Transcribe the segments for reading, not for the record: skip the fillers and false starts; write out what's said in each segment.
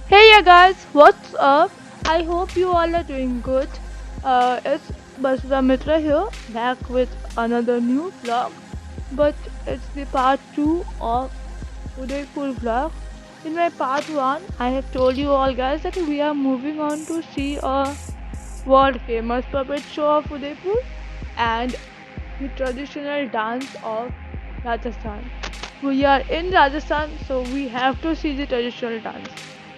Hey yeah guys, what's up? I hope you all are doing good. It's Basudha Mitra here, back with another new vlog. But it's the part 2 of Udaipur vlog. In my part 1, I have told you all guys that we are moving on to see a world famous puppet show of Udaipur and the traditional dance of Rajasthan. We are in Rajasthan, so we have to see the traditional dance.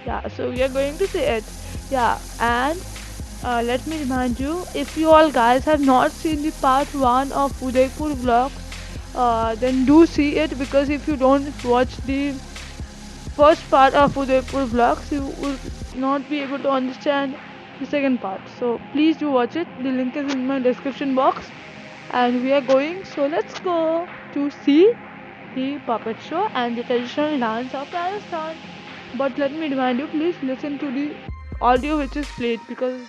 Yeah, so we are going to see it. Yeah, and let me remind you, if you all guys have not seen the part 1 of Udaipur vlogs, then do see it, because if you don't watch the first part of Udaipur vlogs, you will not be able to understand the second part. So please do watch it. The link is in my description box. And we are going, so let's go to see the puppet show and the traditional dance of Rajasthan. But let me remind you, please listen to the audio which is played, because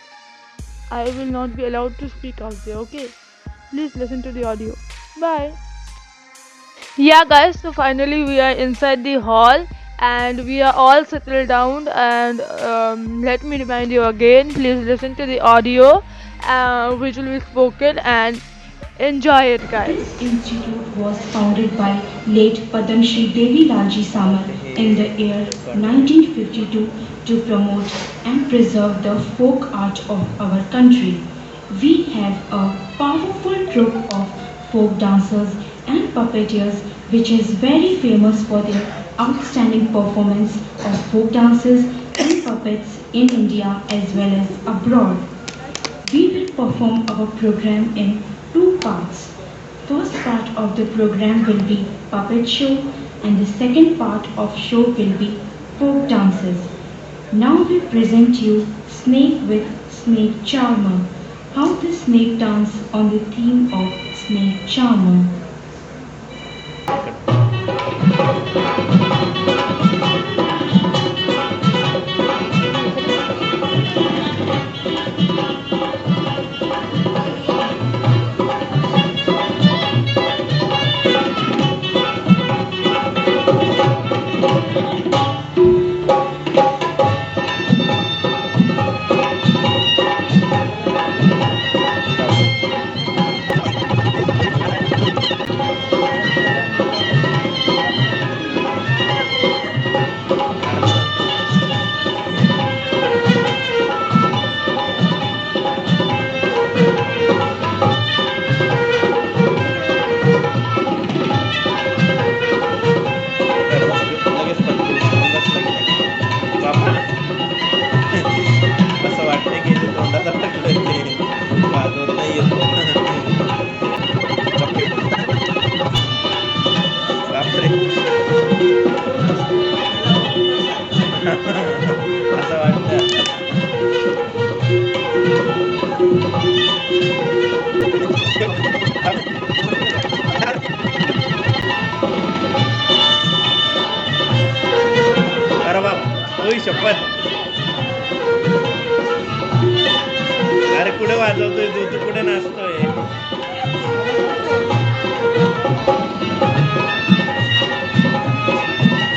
I will not be allowed to speak out there, okay? Please listen to the audio. Bye. Yeah, guys, so finally we are inside the hall and we are all settled down. And let me remind you again, please listen to the audio which will be spoken and enjoy it, guys. This institute was founded by late Padam Shri Devi Lalji Samar in the year 1952 to promote and preserve the folk art of our country. We have a powerful troupe of folk dancers and puppeteers which is very famous for their outstanding performance of folk dances and puppets in India as well as abroad. We will perform our program in two parts. First part of the program will be puppet show and the second part of show will be folk dances. Now we present you Snake with Snake Charmer. How the snake dance on the theme of Snake Charmer. लगेच असं वाटतंय की ते तोंडाला टाकलं ते वाजवत नाही बापरे असं वाटतं अरे बाप ओय शपथ अरे कुठे वाजवतोय तू कुठे नाचतोय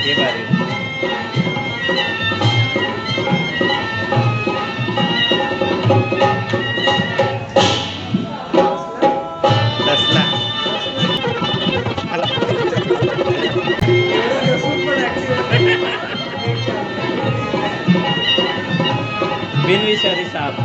हे भारी दसला बिनविषारी साप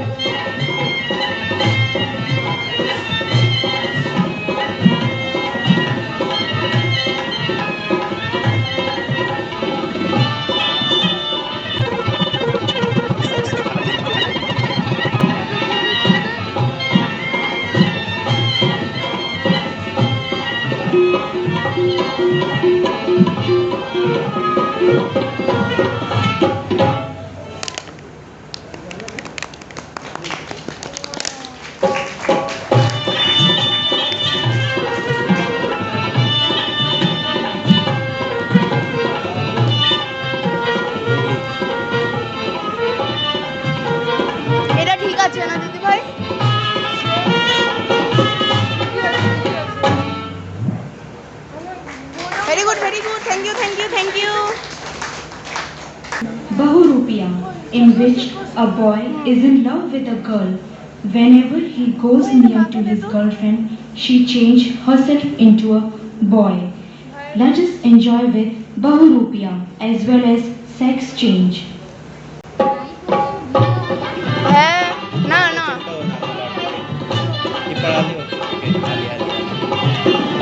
এটা ঠিক আছে না দিদি ভাই very good thank you thank you thank you बहु Bahurupia, in which a boy is in love with a girl. Whenever he goes near to his girlfriend, she changes herself into a boy. Let us enjoy with Bahurupia as well as sex change. ना ना ही पळाली होती. Okay, आली आली.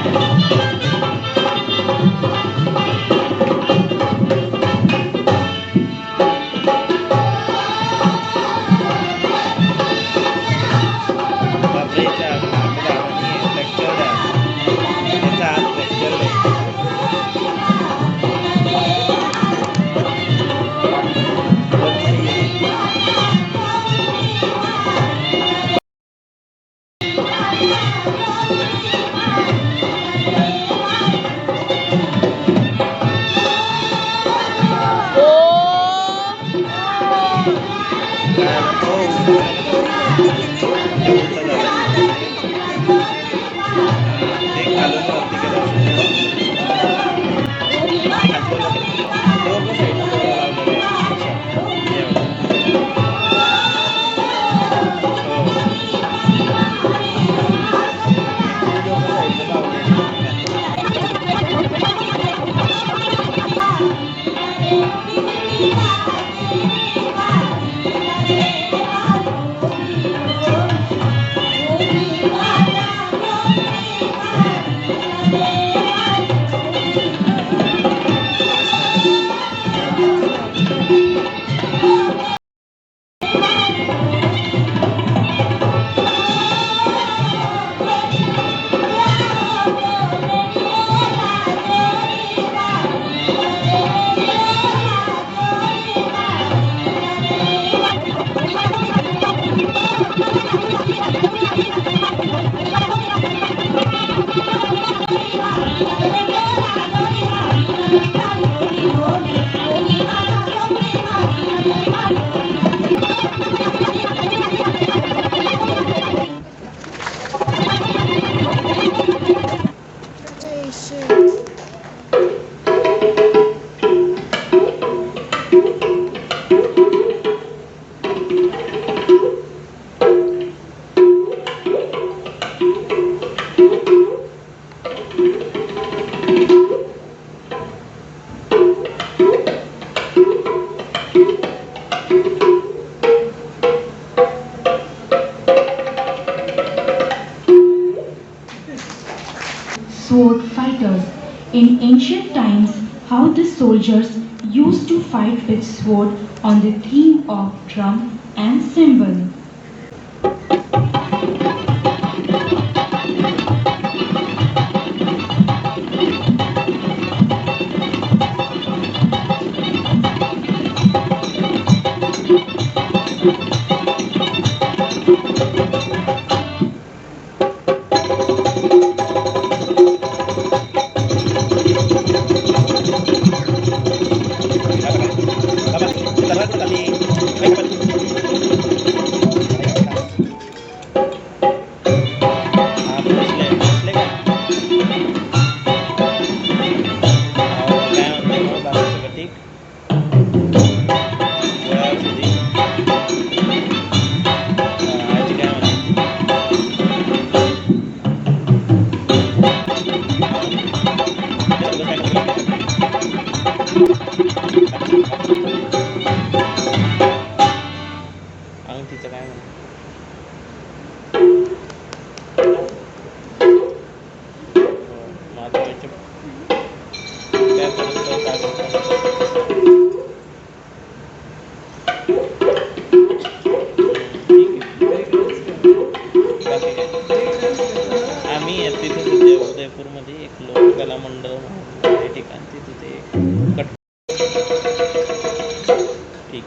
बापरे, याच्या आत आवाज आहे. फ्रॅक्चर्ड आहे. याचा आत फ्रॅक्चर्ड आहे. Sword fighters. In ancient times, how the soldiers used to fight with sword on the theme of drum and cymbal. अंगठीचं काय म्हणा. माझं याच्या काय करत काय आम्ही तिथे होते उदयपूरमध्ये एक लोककला मंडळ म्हणून आहे ठिकाण तिथे ते कट ठीक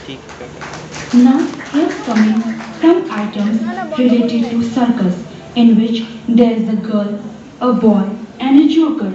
ठीक Now here's coming some items related to circus in which there is a girl, a boy and a joker.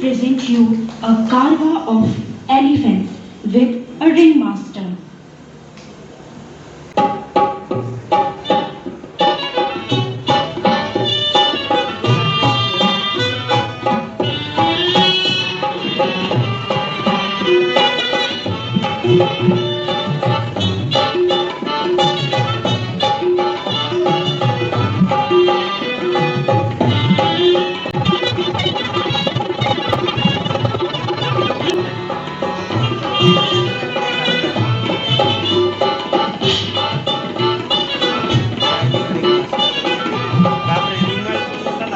present you a carva of elephants with a ringmaster. बापरे रिंगण नुसता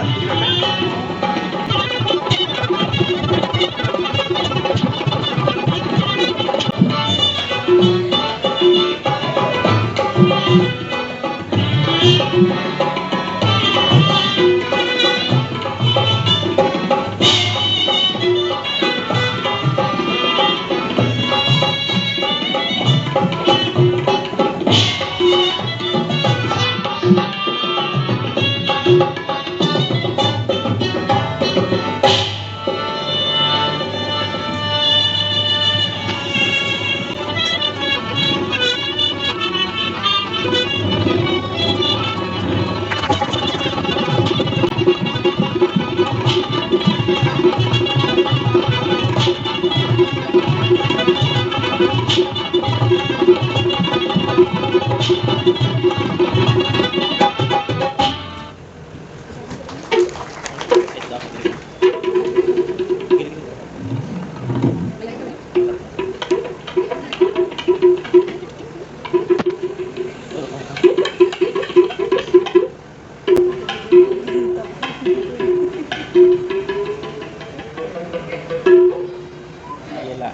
गेला.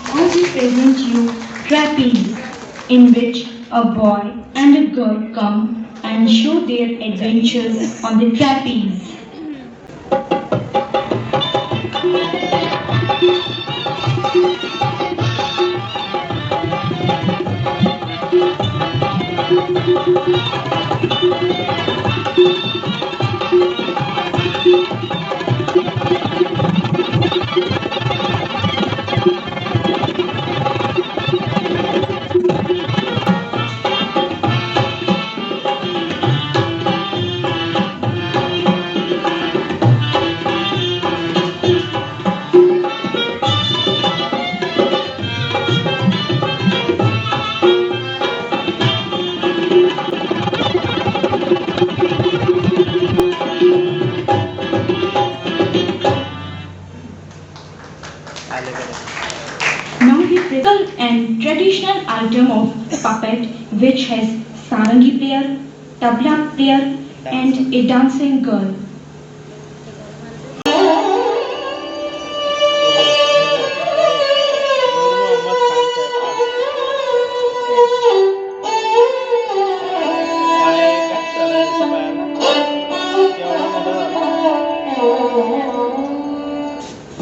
Now we present you trapeze, in which a boy and a girl come and show their adventures on the trapeze. आले बघा. Now we present an traditional item of puppet which has sarangi player, tabla player and a dancing girl.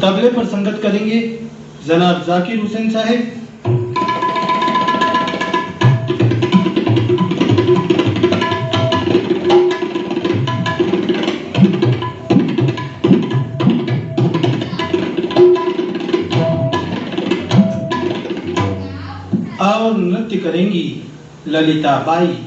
तबले पर संगत करेंगे जनाब जाकिर हुसैन साहब. और नृत्य करेंगी ललिता बाई.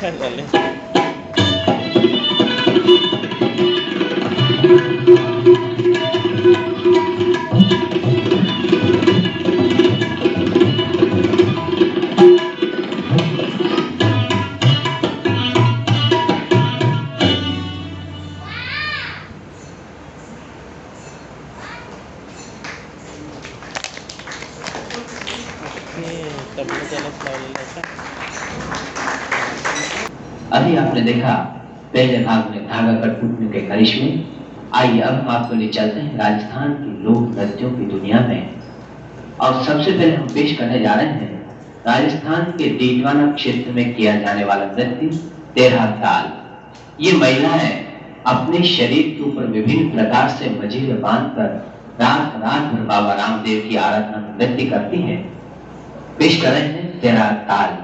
चले तबला त्यालाच लावलेलं आहे का? अभी आपने देखा पहले भाग में धागा कट टूटने के करिश्मे। आइए अब हम आपको ले चलते हैं राजस्थान की लोक नृत्यों की दुनिया में। और सबसे पहले हम पेश करने जा रहे हैं राजस्थान के डीडवाना क्षेत्र में किया जाने वाला नृत्य तेरह ताल। ये महिलाएं अपने शरीर के ऊपर विभिन्न प्रकार से मजीरे बांधकर रात रात भर बाबा रामदेव की आराधना में नृत्य करती हैं। पेश कर रहे हैं तेरह ताल।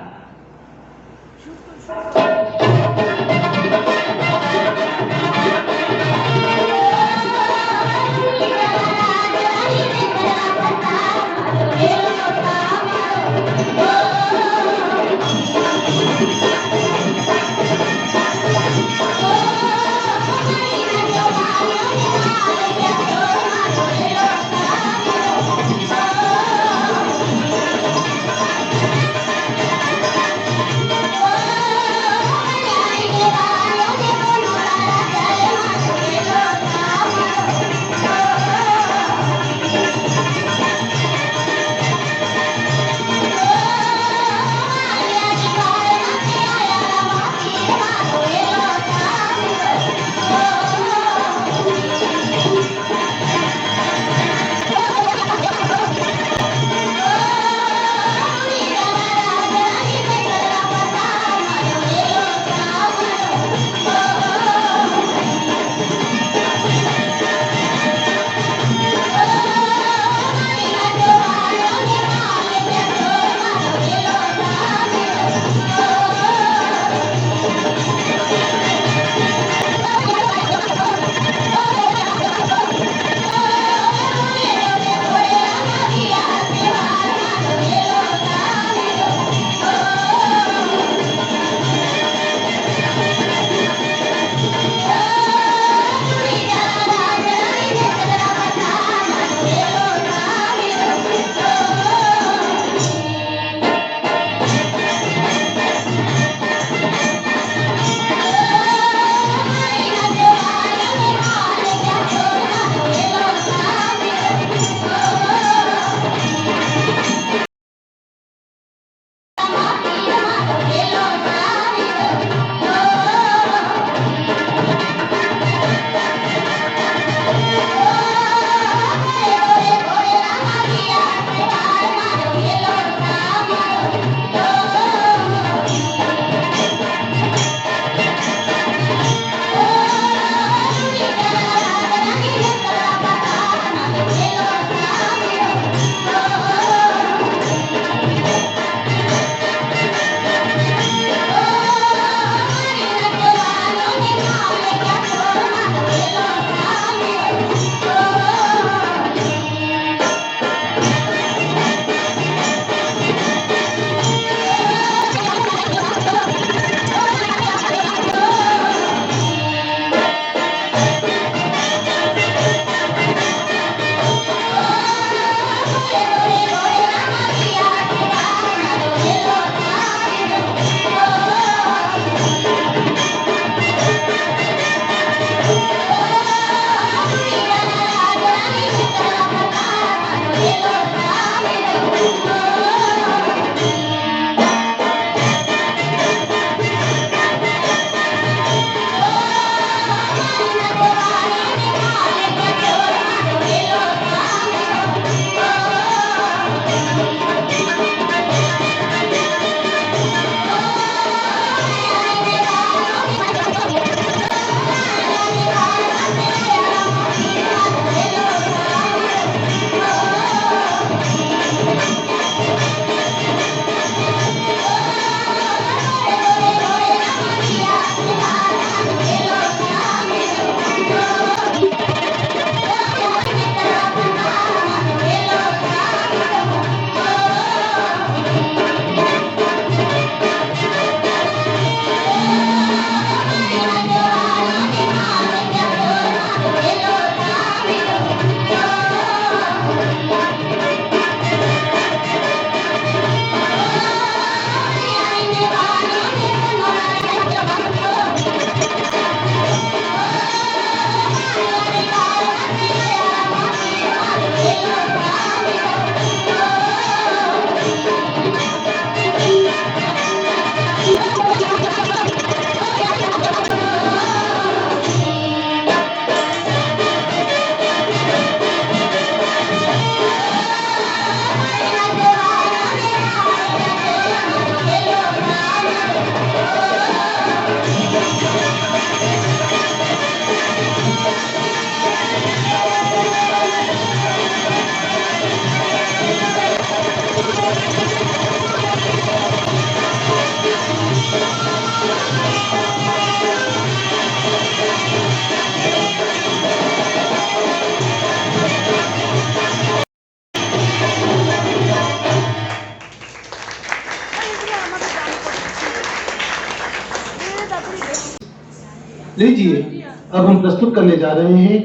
लीजिए, अब हम प्रस्तुत करने जा रहे हैं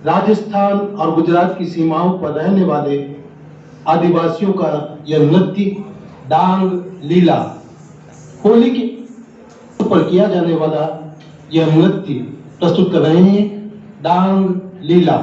राजस्थान और गुजरात की सीमाओं पर रहने वाले आदिवासियों का यह नृत्य डांग लीला। होली के पर किया जाने वाला यह नृत्य प्रस्तुत कर रहे हैं डांग लीला।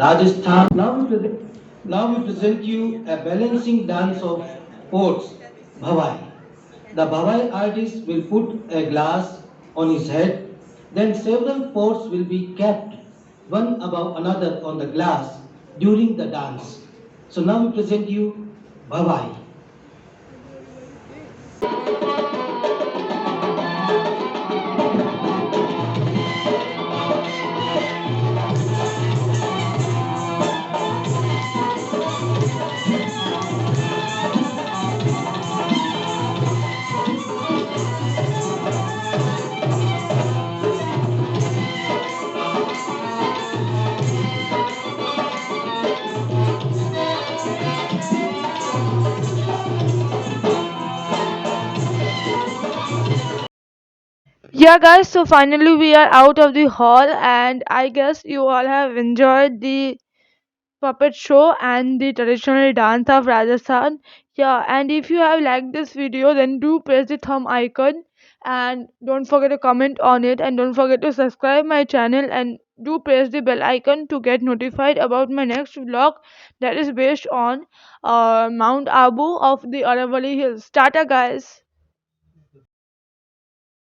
Rajasthan. Now we present you a balancing dance of pots, Bhavai. The Bhavai artist will put a glass on his head, then several pots will be kept one above another on the glass during the dance. So now we present you Bhavai. Yeah, guys, so finally we are out of the hall, and I guess you all have enjoyed the puppet show and the traditional dance of Rajasthan. Yeah, and if you have liked this video, then do press the thumb icon and don't forget to comment on it, and don't forget to subscribe my channel, and do press the bell icon to get notified about my next vlog that is based on Mount Abu of the Aravalli Hills. Tata, guys.